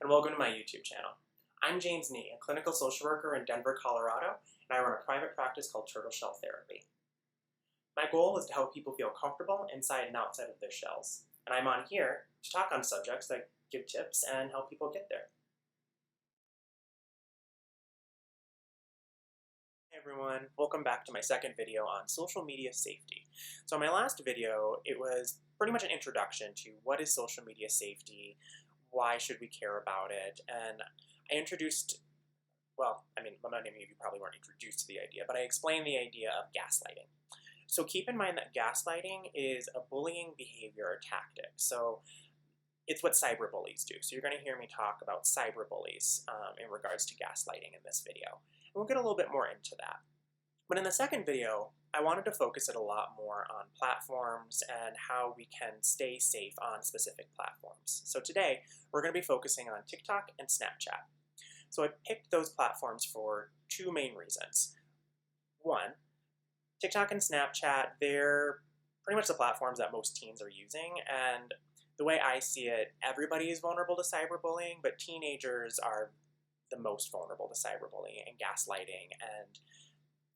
and welcome to my YouTube channel. I'm James Nee, a clinical social worker in Denver, Colorado, and I run a private practice called Turtle Shell Therapy. My goal is to help people feel comfortable inside and outside of their shells, and I'm on here to talk on subjects that give tips and help people get there. Hey everyone, welcome back to my second video on social media safety. So in my last video, it was pretty much an introduction to what is social media safety, why should we care about it, and I introduced, well, many of you probably weren't introduced to the idea, but I explained the idea of gaslighting. So keep in mind that gaslighting is a bullying behavior or tactic. So it's what cyberbullies do. So you're going to hear me talk about cyberbullies in regards to gaslighting in this video. And we'll get a little bit more into that. But in the second video, I wanted to focus it a lot more on platforms and how we can stay safe on specific platforms. So today, we're going to be focusing on TikTok and Snapchat. So I picked those platforms for two main reasons. One, TikTok and Snapchat, they're pretty much the platforms that most teens are using, and the way I see it, everybody is vulnerable to cyberbullying, but teenagers are the most vulnerable to cyberbullying and gaslighting. And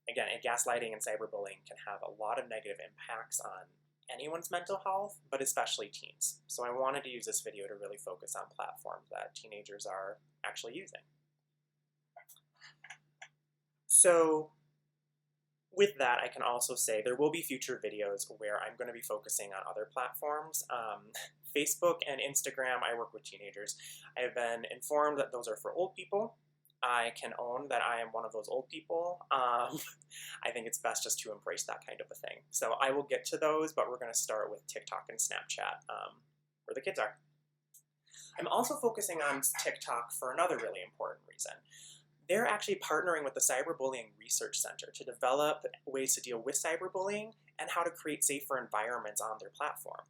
again, gaslighting and cyberbullying can have a lot of negative impacts on anyone's mental health, but especially teens. So I wanted to use this video to really focus on platforms that teenagers are actually using. So with that, I can also say there will be future videos where I'm going to be focusing on other platforms. Facebook and Instagram, I work with teenagers. I have been informed that those are for old people. I can own that I am one of those old people. I think it's best just to embrace that kind of a thing. So I will get to those, but we're going to start with TikTok and Snapchat, where the kids are. I'm also focusing on TikTok for another really important reason. They're actually partnering with the Cyberbullying Research Center to develop ways to deal with cyberbullying and how to create safer environments on their platform.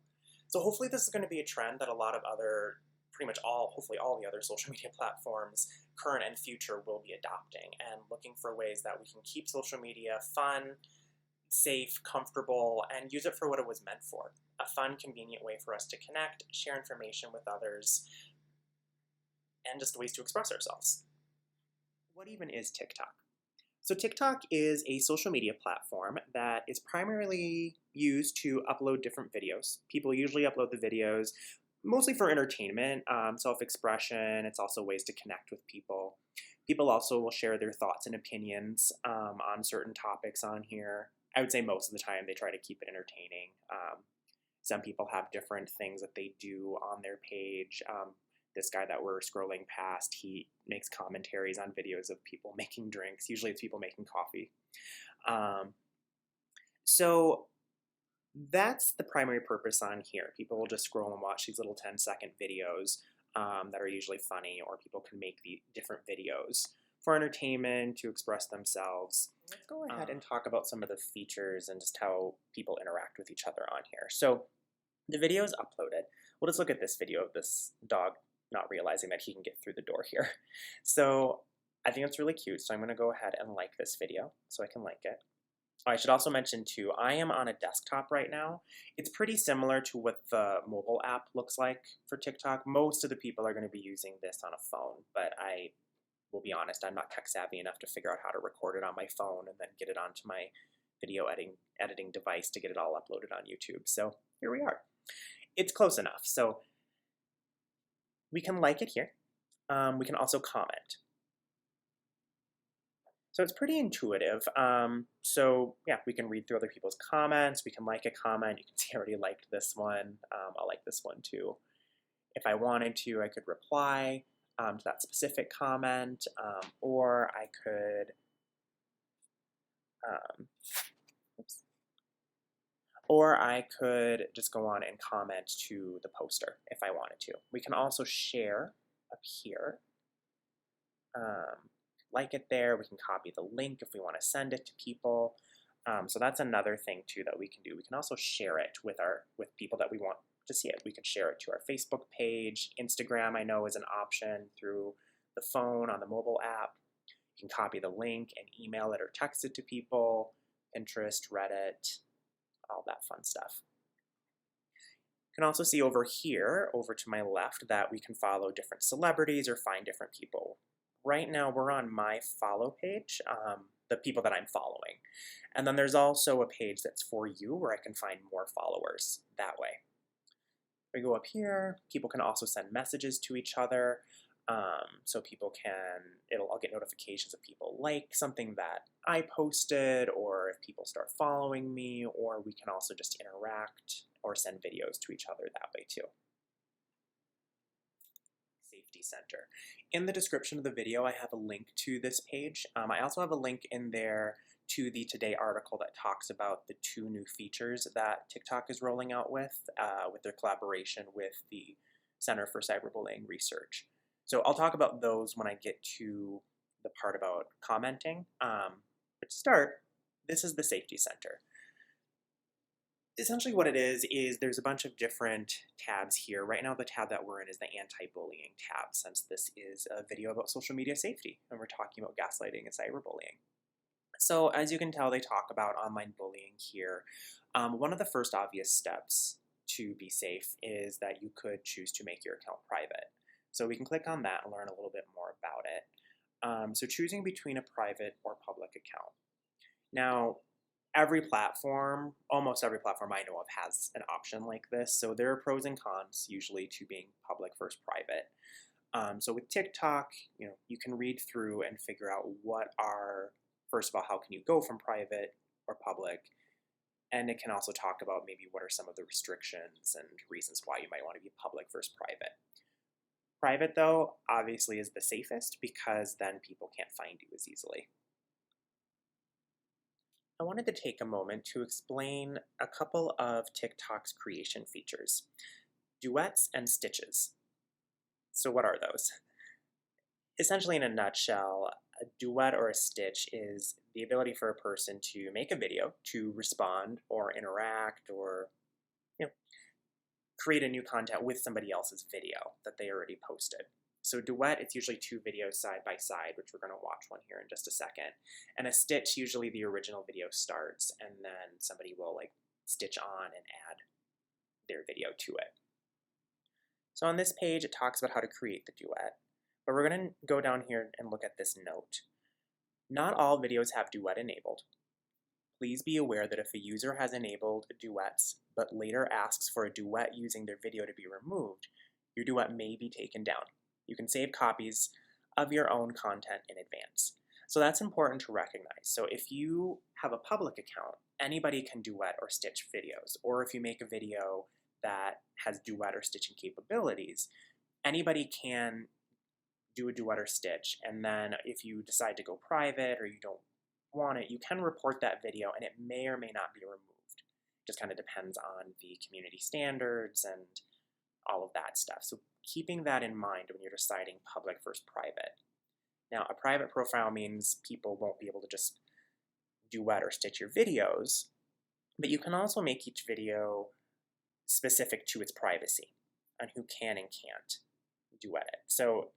So hopefully this is going to be a trend that a lot of other, hopefully all the other social media platforms, current and future, will be adopting and looking for ways that we can keep social media fun, safe, comfortable, and use it for what it was meant for. A fun, convenient way for us to connect, share information with others, and just ways to express ourselves. What even is TikTok? So TikTok is a social media platform that is primarily used to upload different videos. People usually upload the videos mostly for entertainment, self-expression. It's also ways to connect with people. People also will share their thoughts and opinions on certain topics on here. I would say most of the time they try to keep it entertaining. Some people have different things that they do on their page. This guy that we're scrolling past, he makes commentaries on videos of people making drinks. Usually it's people making coffee. So that's the primary purpose on here. People will just scroll and watch these little 10-second videos that are usually funny, or people can make the different videos for entertainment, to express themselves. Let's go ahead and talk about some of the features and just how people interact with each other on here. So the video is uploaded. We'll just look at this video of this dog not realizing that he can get through the door here. So I think it's really cute, so I'm going to go ahead and like this video so I can like it. I should also mention too, I am on a desktop right now. It's pretty similar to what the mobile app looks like for TikTok. Most of the people are going to be using this on a phone, but I will be honest, I'm not tech savvy enough to figure out how to record it on my phone and then get it onto my video editing device to get it all uploaded on YouTube. So here we are. It's close enough. So we can like it here. We can also comment. So it's pretty intuitive. So yeah, we can read through other people's comments. We can like a comment. You can see I already liked this one. I'll like this one too. If I wanted to, I could reply to that specific comment, or I could, just go on and comment to the poster if I wanted to. We can also share up here. Like it there. We can copy the link if we want to send it to people. So that's another thing too that we can do. We can also share it with people that we want to see it. We can share it to our Facebook page. Instagram, I know, is an option through the phone on the mobile app. You can copy the link and email it or text it to people. Pinterest, Reddit, all that fun stuff. You can also see over here, over to my left, that we can follow different celebrities or find different people. Right now, we're on my follow page, the people that I'm following. And then there's also a page that's for you where I can find more followers that way. We go up here, people can also send messages to each other. So people can, I'll get notifications of people like something that I posted, or if people start following me, or we can also just interact or send videos to each other that way too. Safety Center. In the description of the video, I have a link to this page. I also have a link in there to the Today article that talks about the 2 new features that TikTok is rolling out with their collaboration with the Center for Cyberbullying Research. So I'll talk about those when I get to the part about commenting. But to start, this is the Safety Center. Essentially what it is there's a bunch of different tabs here. Right now the tab that we're in is the anti-bullying tab, since this is a video about social media safety and we're talking about gaslighting and cyberbullying. So as you can tell, they talk about online bullying here. One of the first obvious steps to be safe is that you could choose to make your account private. So we can click on that and learn a little bit more about it. So choosing between a private or public account. Now, almost every platform I know of has an option like this. So there are pros and cons usually to being public versus private. So with TikTok, you can read through and figure out first of all, how can you go from private or public? And it can also talk about maybe what are some of the restrictions and reasons why you might want to be public versus private. Private, though, obviously is the safest because then people can't find you as easily. I wanted to take a moment to explain a couple of TikTok's creation features, duets and stitches. So what are those? Essentially, in a nutshell, a duet or a stitch is the ability for a person to make a video, to respond or interact or create a new content with somebody else's video that they already posted. So duet, it's usually 2 videos side by side, which we're going to watch one here in just a second. And a stitch, usually the original video starts and then somebody will stitch on and add their video to it. So on this page, it talks about how to create the duet. But we're going to go down here and look at this note. Not all videos have duet enabled. Please be aware that if a user has enabled duets, but later asks for a duet using their video to be removed, your duet may be taken down. You can save copies of your own content in advance. So that's important to recognize. So if you have a public account, anybody can duet or stitch videos. Or if you make a video that has duet or stitching capabilities, anybody can do a duet or stitch, and then if you decide to go private or you don't want it, you can report that video and it may or may not be removed. It just kind of depends on the community standards and all of that stuff. So keeping that in mind when you're deciding public versus private. Now, a private profile means people won't be able to just duet or stitch your videos, but you can also make each video specific to its privacy on who can and can't duet it. So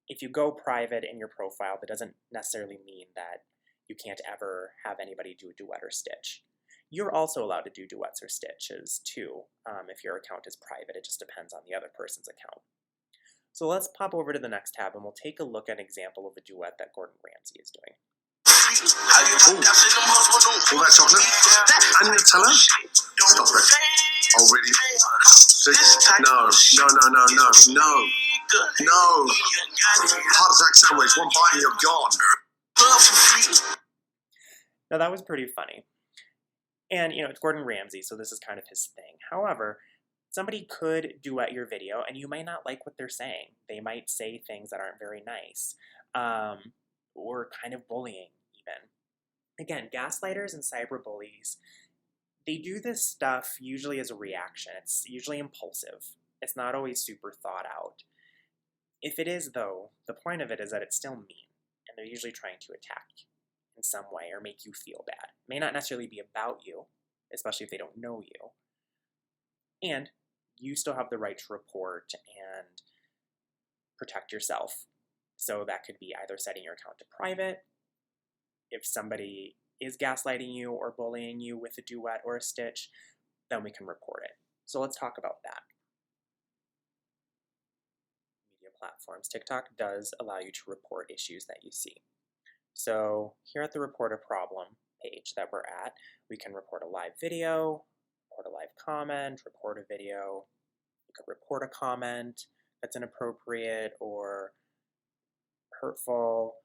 if you go private in your profile, that doesn't necessarily mean that you can't ever have anybody do a duet or stitch. You're also allowed to do duets or stitches too, if your account is private. It just depends on the other person's account. So let's pop over to the next tab and we'll take a look at an example of a duet that Gordon Ramsay is doing. Ooh. All that chocolate? And Nutella? Stop it. Oh, really? No. Heart attack sandwich, one bite and you're gone. Now that was pretty funny. And, it's Gordon Ramsay, so this is kind of his thing. However, somebody could duet your video and you might not like what they're saying. They might say things that aren't very nice, or kind of bullying even. Again, gaslighters and cyberbullies, they do this stuff usually as a reaction. It's usually impulsive. It's not always super thought out. If it is, though, the point of it is that it's still mean, and they're usually trying to attack you in some way or make you feel bad. It may not necessarily be about you, especially if they don't know you. And you still have the right to report and protect yourself. So that could be either setting your account to private. If somebody is gaslighting you or bullying you with a duet or a stitch, then we can report it. So let's talk about that. Media platforms. TikTok does allow you to report issues that you see. So here at the Report a Problem page that we're at, we can report a live video, report a live comment, report a video. You could report a comment that's inappropriate or hurtful,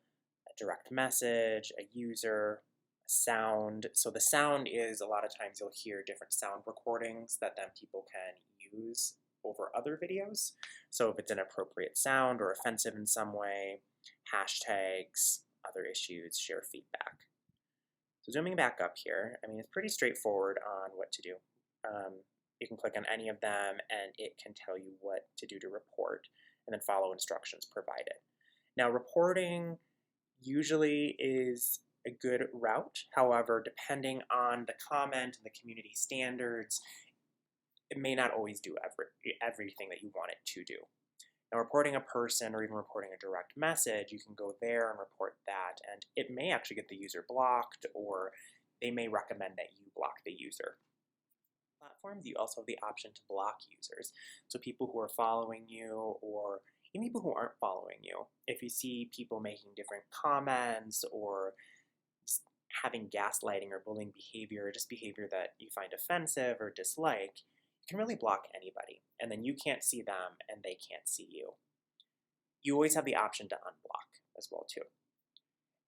a direct message, a user, a sound. So the sound is, a lot of times you'll hear different sound recordings that then people can use over other videos. So if it's an inappropriate sound or offensive in some way, hashtags, other issues, share feedback. So zooming back up here, I mean, it's pretty straightforward on what to do. You can click on any of them and it can tell you what to do to report and then follow instructions provided. Now, reporting usually is a good route. However, depending on the comment and the community standards, it may not always do everything that you want it to do. Now, reporting a person or even reporting a direct message, you can go there and report that, and it may actually get the user blocked, or they may recommend that you block the user. Platforms, you also have the option to block users. So people who are following you, or even people who aren't following you. If you see people making different comments or just having gaslighting or bullying behavior, or just behavior that you find offensive or dislike, you can really block anybody, and then you can't see them and they can't see you. You always have the option to unblock as well too.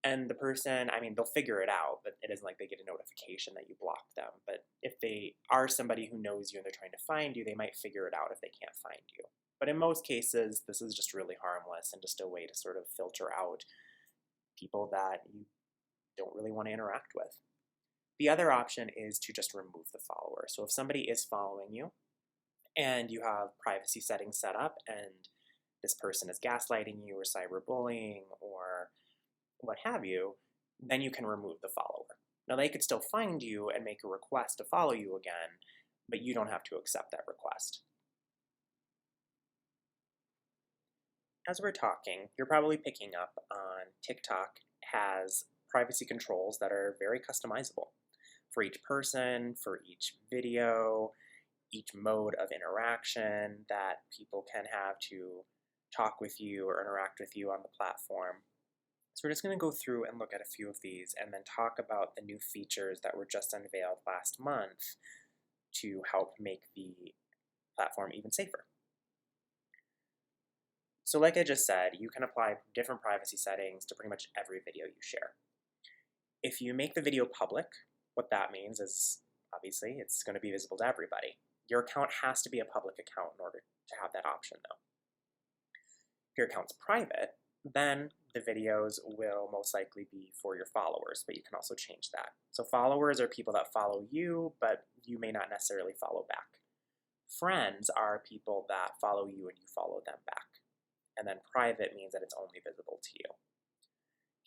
And the person, I mean, they'll figure it out, but it isn't like they get a notification that you blocked them. But if they are somebody who knows you and they're trying to find you, they might figure it out if they can't find you. But in most cases, this is just really harmless and just a way to sort of filter out people that you don't really want to interact with. The other option is to just remove the follower. So if somebody is following you and you have privacy settings set up and this person is gaslighting you or cyberbullying or what have you, then you can remove the follower. Now they could still find you and make a request to follow you again, but you don't have to accept that request. As we're talking, you're probably picking up on TikTok has privacy controls that are very customizable for each person, for each video, each mode of interaction that people can have to talk with you or interact with you on the platform. So we're just going to go through and look at a few of these and then talk about the new features that were just unveiled last month to help make the platform even safer. So like I just said, you can apply different privacy settings to pretty much every video you share. If you make the video public, what that means is, obviously, it's going to be visible to everybody. Your account has to be a public account in order to have that option, though. If your account's private, then the videos will most likely be for your followers, but you can also change that. So followers are people that follow you, but you may not necessarily follow back. Friends are people that follow you and you follow them back. And then private means that it's only visible to you.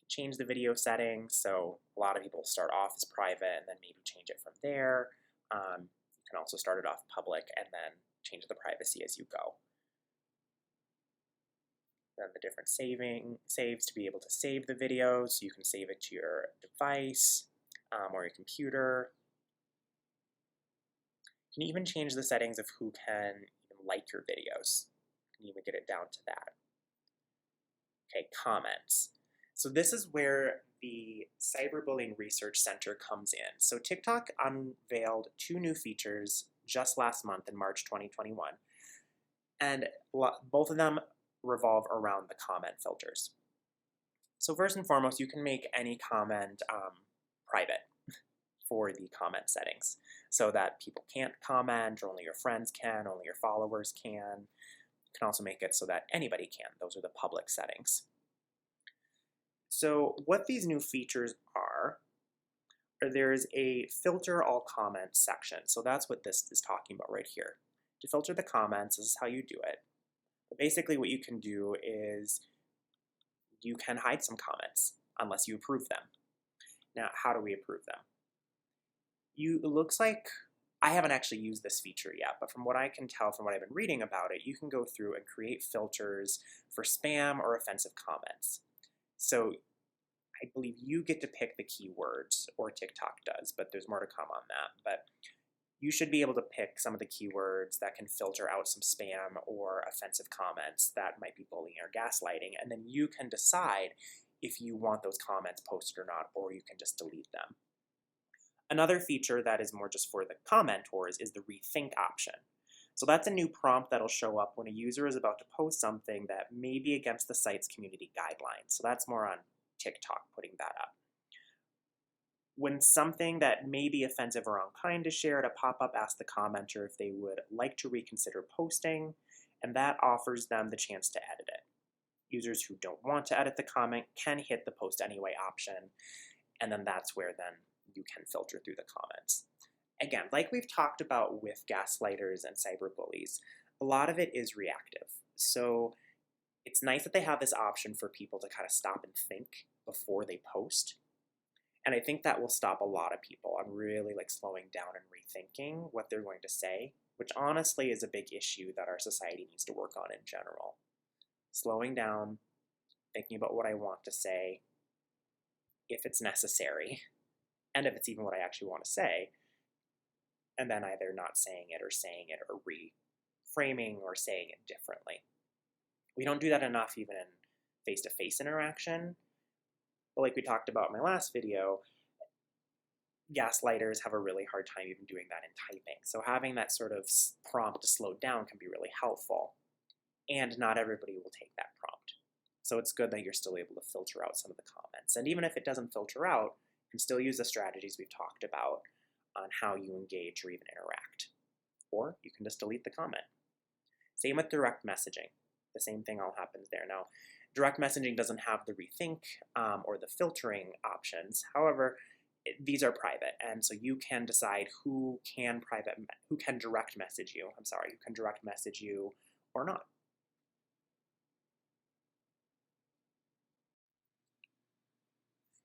Change the video settings, so a lot of people start off as private and then maybe change it from there. You can also start it off public and then change the privacy as you go. Then the different saves to be able to save the video, so you can save it to your device or your computer. You can even change the settings of who can even like your videos. You can even get it down to that. Okay, comments. So this is where the Cyberbullying Research Center comes in. So TikTok unveiled 2 new features just last month in March 2021. And both of them revolve around the comment filters. So first and foremost, you can make any comment private for the comment settings so that people can't comment, or only your friends can, only your followers can. You can also make it so that anybody can. Those are the public settings. So what these new features are there's a filter all comments section. So that's what this is talking about right here. To filter the comments, this is how you do it. But basically what you can do is you can hide some comments unless you approve them. Now, how do we approve them? It looks like I haven't actually used this feature yet, but from what I can tell from what I've been reading about it, you can go through and create filters for spam or offensive comments. So I believe you get to pick the keywords, or TikTok does, but there's more to come on that. But you should be able to pick some of the keywords that can filter out some spam or offensive comments that might be bullying or gaslighting, and then you can decide if you want those comments posted or not, or you can just delete them. Another feature that is more just for the commentors is the rethink option. So that's a new prompt that'll show up when a user is about to post something that may be against the site's community guidelines. So that's more on TikTok putting that up. When something that may be offensive or unkind is shared, a pop-up asks the commenter if they would like to reconsider posting, and that offers them the chance to edit it. Users who don't want to edit the comment can hit the post anyway option, and then that's where then you can filter through the comments. Again, like we've talked about with gaslighters and cyberbullies, a lot of it is reactive. So it's nice that they have this option for people to kind of stop and think before they post. And I think that will stop a lot of people on really slowing down and rethinking what they're going to say, which honestly is a big issue that our society needs to work on in general. Slowing down, thinking about what I want to say, if it's necessary, and if it's even what I actually want to say, and then either not saying it or reframing or saying it differently. We don't do that enough even in face-to-face interaction. But like we talked about in my last video, gaslighters have a really hard time even doing that in typing. So having that sort of prompt to slow down can be really helpful. And not everybody will take that prompt. So it's good that you're still able to filter out some of the comments. And even if it doesn't filter out, you can still use the strategies we've talked about on how you engage or even interact. Or you can just delete the comment. Same with direct messaging. The same thing all happens there. Now, direct messaging doesn't have the rethink or the filtering options. However, these are private, and so you can decide who can direct message you. Who can direct message you or not.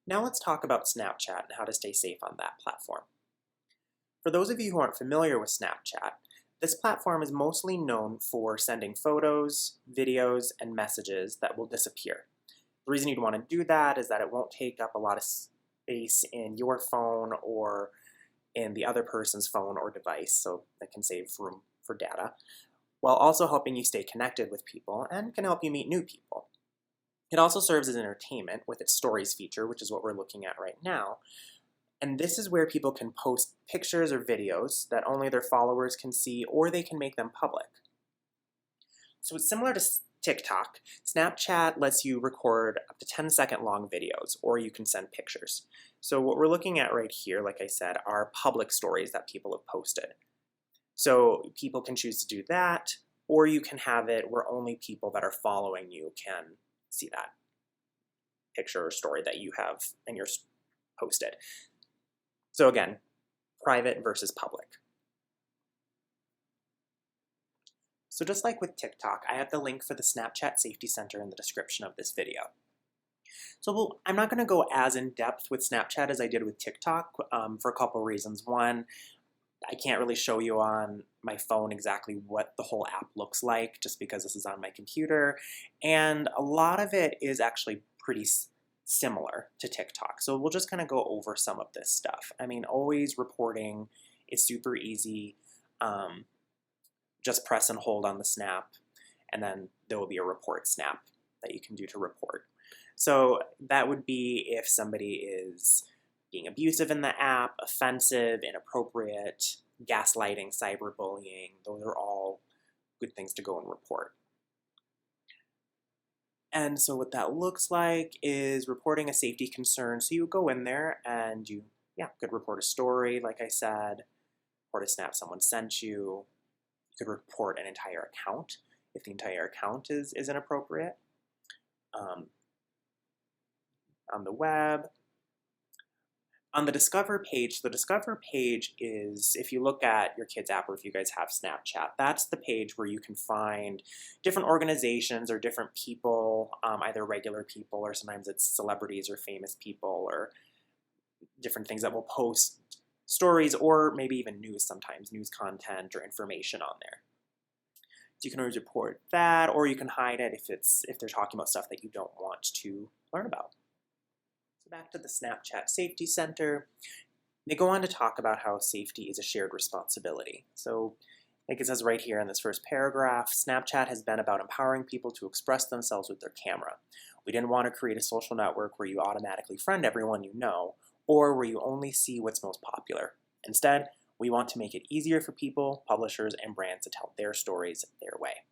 Now let's talk about Snapchat and how to stay safe on that platform. For those of you who aren't familiar with Snapchat, this platform is mostly known for sending photos, videos, and messages that will disappear. The reason you'd want to do that is that it won't take up a lot of space in your phone or in the other person's phone or device, so that can save room for data, while also helping you stay connected with people and can help you meet new people. It also serves as entertainment with its stories feature, which is what we're looking at right now. And this is where people can post pictures or videos that only their followers can see, or they can make them public. So it's similar to TikTok. Snapchat lets you record up to 10-second long videos, or you can send pictures. So what we're looking at right here, like I said, are public stories that people have posted. So people can choose to do that, or you can have it where only people that are following you can see that picture or story that you have and you're posted. So again, private versus public. So just like with TikTok, I have the link for the Snapchat Safety Center in the description of this video. So I'm not going to go as in-depth with Snapchat as I did with TikTok for a couple reasons. One, I can't really show you on my phone exactly what the whole app looks like just because this is on my computer. And a lot of it is actually pretty similar to TikTok. So we'll just kind of go over some of this stuff. I mean, always reporting is super easy. Just press and hold on the snap, and then there will be a report snap that you can do to report. So that would be if somebody is being abusive in the app, offensive, inappropriate, gaslighting, cyberbullying. Those are all good things to go and report. And so what that looks like is reporting a safety concern. So you go in there and you could report a story, like I said, report a snap someone sent you. You could report an entire account if the entire account is inappropriate. On the web. On the Discover page is, if you look at your kids' app or if you guys have Snapchat, that's the page where you can find different organizations or different people, either regular people or sometimes it's celebrities or famous people or different things that will post stories or maybe even news sometimes, news content or information on there. So you can always report that, or you can hide it if they're talking about stuff that you don't want to learn about. So back to the Snapchat Safety Center. They go on to talk about how safety is a shared responsibility. So, like it says right here in this first paragraph, Snapchat has been about empowering people to express themselves with their camera. We didn't want to create a social network where you automatically friend everyone you know, or where you only see what's most popular. Instead, we want to make it easier for people, publishers, and brands to tell their stories their way.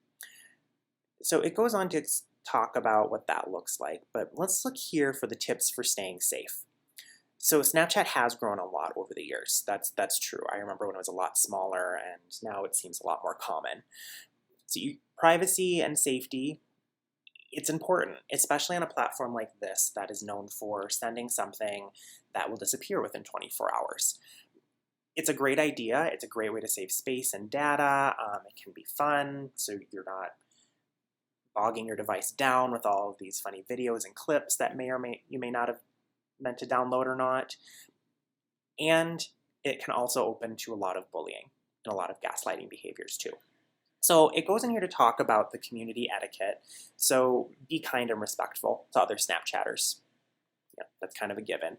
So it goes on to talk about what that looks like, but let's look here for the tips for staying safe. So Snapchat has grown a lot over the years. That's true. I remember when it was a lot smaller, and now it seems a lot more common. So privacy and safety, it's important, especially on a platform like this that is known for sending something that will disappear within 24 hours. It's a great idea. It's a great way to save space and data. It can be fun, so you're not bogging your device down with all of these funny videos and clips that you may not have meant to download or not. And it can also open to a lot of bullying and a lot of gaslighting behaviors too. So it goes in here to talk about the community etiquette. So be kind and respectful to other Snapchatters. Yeah, that's kind of a given.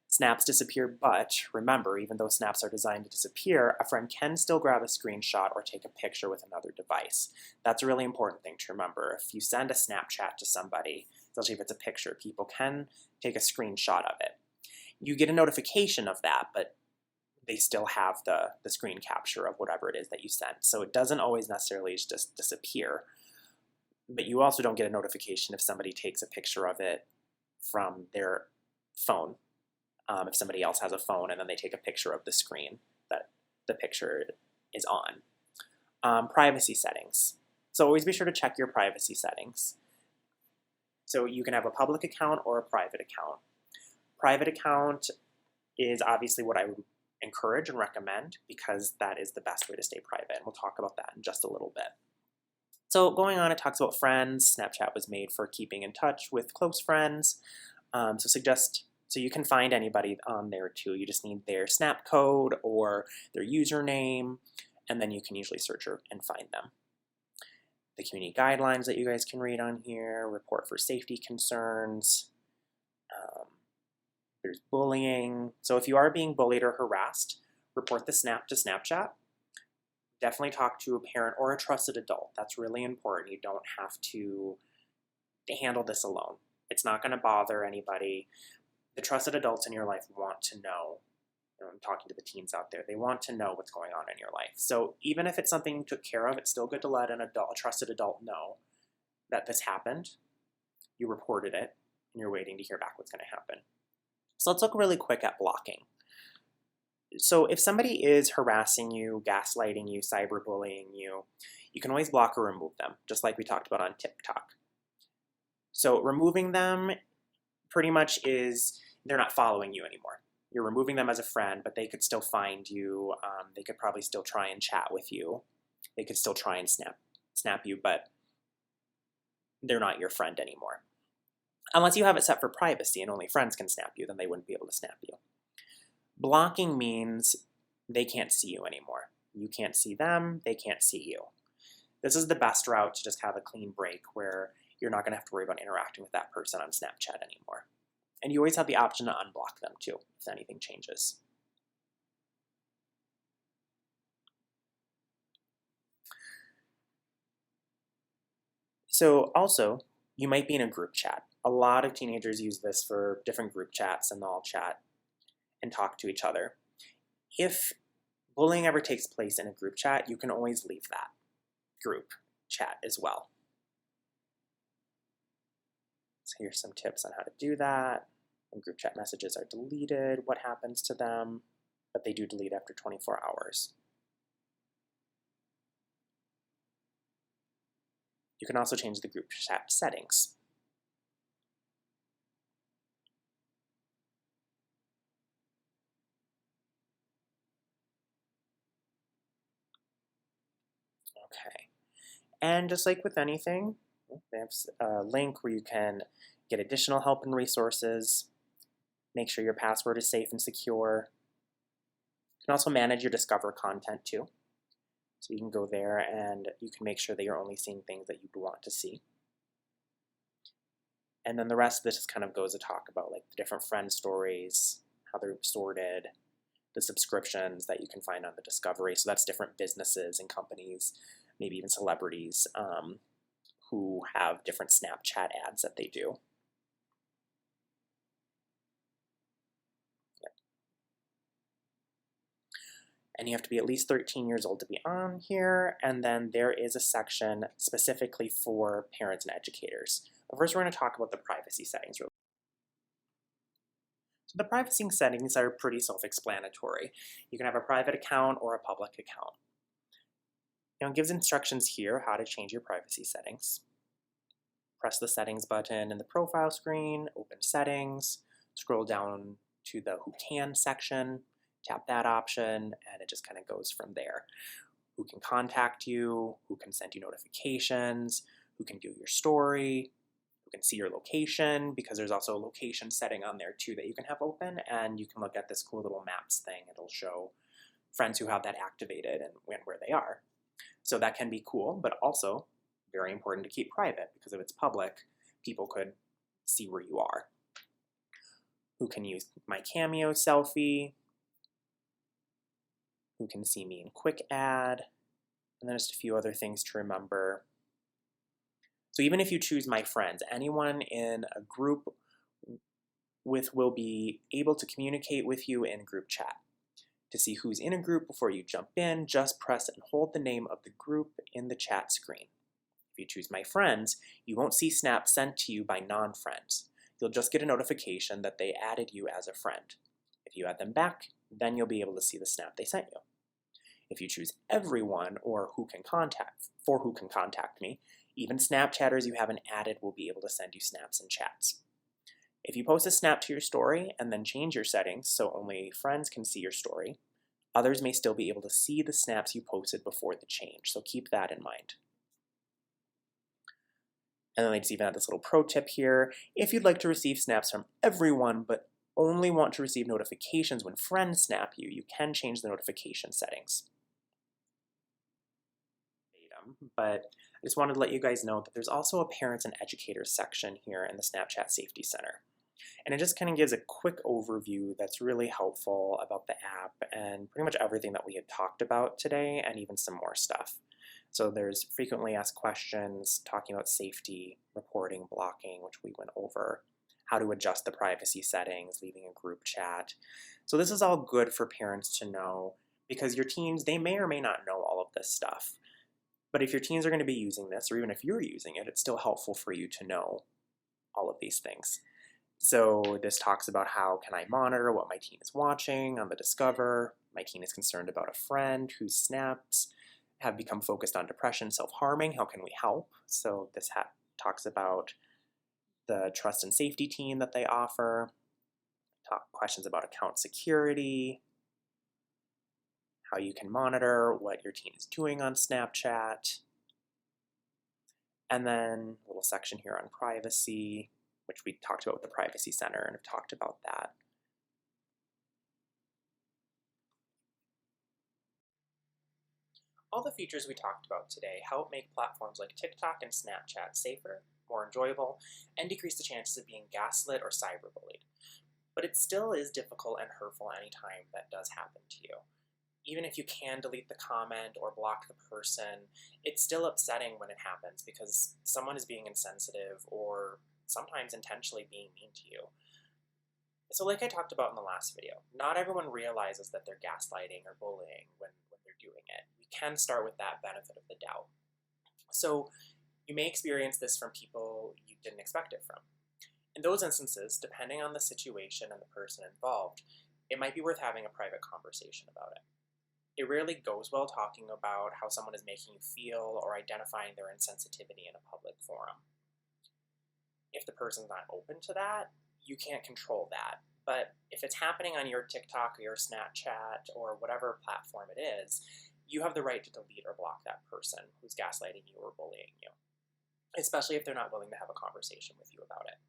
Snaps disappear, but remember, even though snaps are designed to disappear, a friend can still grab a screenshot or take a picture with another device. That's a really important thing to remember. If you send a Snapchat to somebody, especially if it's a picture, people can take a screenshot of it. You get a notification of that, but they still have the screen capture of whatever it is that you sent. So it doesn't always necessarily just disappear. But you also don't get a notification if somebody takes a picture of it from their phone. If somebody else has a phone and then they take a picture of the screen that the picture is on. Privacy settings. So always be sure to check your privacy settings. So you can have a public account or a private account. Private account is obviously what I would encourage and recommend because that is the best way to stay private. And we'll talk about that in just a little bit. So going on, it talks about friends. Snapchat was made for keeping in touch with close friends. So you can find anybody on there too. You just need their snap code or their username, and then you can usually search and find them. The community guidelines that you guys can read on here, report for safety concerns. There's bullying. So if you are being bullied or harassed, report the snap to Snapchat. Definitely talk to a parent or a trusted adult. That's really important. You don't have to handle this alone. It's not going to bother anybody. The trusted adults in your life want to know. I'm talking to the teens out there. They want to know what's going on in your life. So even if it's something you took care of, it's still good to let a trusted adult know that this happened. You reported it, and you're waiting to hear back what's going to happen. So let's look really quick at blocking. So if somebody is harassing you, gaslighting you, cyberbullying you, you can always block or remove them, just like we talked about on TikTok. So removing them pretty much is they're not following you anymore. You're removing them as a friend, but they could still find you. They could probably still try and chat with you. They could still try and snap you, but they're not your friend anymore. Unless you have it set for privacy and only friends can snap you, then they wouldn't be able to snap you. Blocking means they can't see you anymore. You can't see them, they can't see you. This is the best route to just have a clean break where you're not going to have to worry about interacting with that person on Snapchat anymore. And you always have the option to unblock them too, if anything changes. So also, you might be in a group chat. A lot of teenagers use this for different group chats, and they'll all chat and talk to each other. If bullying ever takes place in a group chat, you can always leave that group chat as well. So here's some tips on how to do that. When group chat messages are deleted, what happens to them, but they do delete after 24 hours. You can also change the group chat settings. Okay. And just like with anything, they have a link where you can get additional help and resources, make sure your password is safe and secure. You can also manage your Discover content too. So you can go there and you can make sure that you're only seeing things that you'd want to see. And then the rest of this just kind of goes to talk about like the different friend stories, how they're sorted, the subscriptions that you can find on the Discovery. So that's different businesses and companies, maybe even celebrities, who have different Snapchat ads that they do. And you have to be at least 13 years old to be on here. And then there is a section specifically for parents and educators. But first, we're going to talk about the privacy settings. So the privacy settings are pretty self-explanatory. You can have a private account or a public account. It gives instructions here how to change your privacy settings. Press the settings button in the profile screen, open settings, scroll down to the who can section, tap that option, and it just kind of goes from there. Who can contact you, who can send you notifications, who can view your story, who can see your location, because there's also a location setting on there too that you can have open, and you can look at this cool little maps thing. It'll show friends who have that activated and where they are. So that can be cool, but also very important to keep private, because if it's public, people could see where you are. Who can use my Cameo selfie, who can see me in quick add, and then just a few other things to remember. So even if you choose my friends, anyone in a group will be able to communicate with you in group chat. To see who's in a group before you jump in, just press and hold the name of the group in the chat screen. If you choose my friends, you won't see snaps sent to you by non-friends. You'll just get a notification that they added you as a friend. If you add them back, then you'll be able to see the snap they sent you. If you choose everyone or who can contact me, even Snapchatters you haven't added will be able to send you snaps and chats. If you post a snap to your story and then change your settings so only friends can see your story, others may still be able to see the snaps you posted before the change, so keep that in mind. And then they just even have this little pro tip here. If you'd like to receive snaps from everyone but only want to receive notifications when friends snap you, you can change the notification settings. But I just wanted to let you guys know that there's also a parents and educators section here in the Snapchat Safety Center. And it just kind of gives a quick overview that's really helpful about the app and pretty much everything that we had talked about today, and even some more stuff. So there's frequently asked questions, talking about safety, reporting, blocking, which we went over, how to adjust the privacy settings, leaving a group chat. So this is all good for parents to know, because your teens, they may or may not know all of this stuff. But if your teens are going to be using this, or even if you're using it, it's still helpful for you to know all of these things. So this talks about how can I monitor what my teen is watching on the Discover. My teen is concerned about a friend whose snaps have become focused on depression, self-harming. How can we help? So this talks about the trust and safety team that they offer. Questions about account security, how you can monitor what your teen is doing on Snapchat. And then a little section here on privacy, which we talked about with the Privacy Center and have talked about that. All the features we talked about today help make platforms like TikTok and Snapchat safer, more enjoyable, and decrease the chances of being gaslit or cyberbullied. But it still is difficult and hurtful anytime that does happen to you. Even if you can delete the comment or block the person, it's still upsetting when it happens because someone is being insensitive or sometimes intentionally being mean to you. So like I talked about in the last video, not everyone realizes that they're gaslighting or bullying when they're doing it. We can start with that benefit of the doubt. So you may experience this from people you didn't expect it from. In those instances, depending on the situation and the person involved, it might be worth having a private conversation about it. It rarely goes well talking about how someone is making you feel or identifying their insensitivity in a public forum. If the person's not open to that, you can't control that. But if it's happening on your TikTok or your Snapchat or whatever platform it is, you have the right to delete or block that person who's gaslighting you or bullying you, especially if they're not willing to have a conversation with you about it.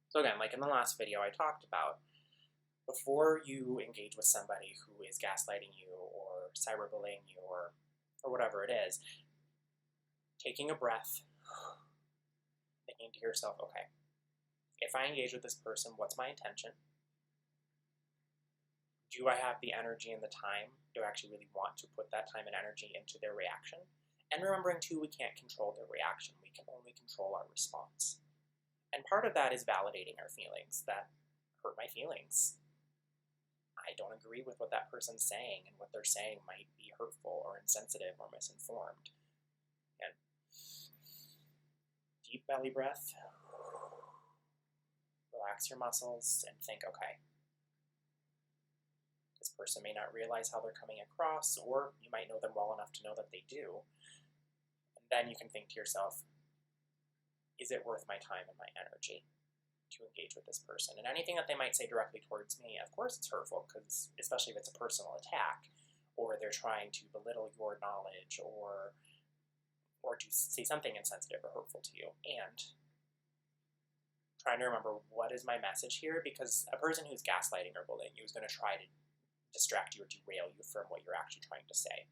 So again, like in the last video I talked about, before you engage with somebody who is gaslighting you or cyberbullying you or whatever it is, taking a breath, thinking to yourself, okay, if I engage with this person, what's my intention? Do I have the energy and the time? Do I actually really want to put that time and energy into their reaction? And remembering too, we can't control their reaction. We can only control our response. And part of that is validating our feelings. That hurt my feelings. I don't agree with what that person's saying, and what they're saying might be hurtful or insensitive or misinformed. And deep belly breath. Relax your muscles and think, okay, this person may not realize how they're coming across, or you might know them well enough to know that they do. And then you can think to yourself, is it worth my time and my energy to engage with this person? And anything that they might say directly towards me, of course it's hurtful, because especially if it's a personal attack, or they're trying to belittle your knowledge, or to say something insensitive or hurtful to you. And trying to remember, what is my message here? Because a person who's gaslighting or bullying you is going to try to distract you or derail you from what you're actually trying to say.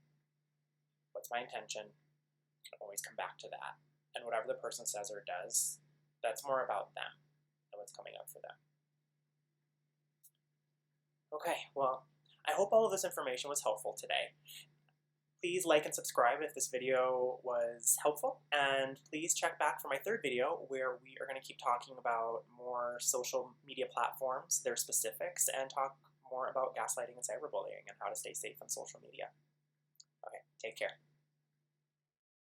What's my intention? You can always come back to that. And whatever the person says or does, that's more about them and what's coming up for them. Okay, well, I hope all of this information was helpful today. Please like and subscribe if this video was helpful, and please check back for my third video where we are going to keep talking about more social media platforms, their specifics, and talk more about gaslighting and cyberbullying and how to stay safe on social media. Okay, take care.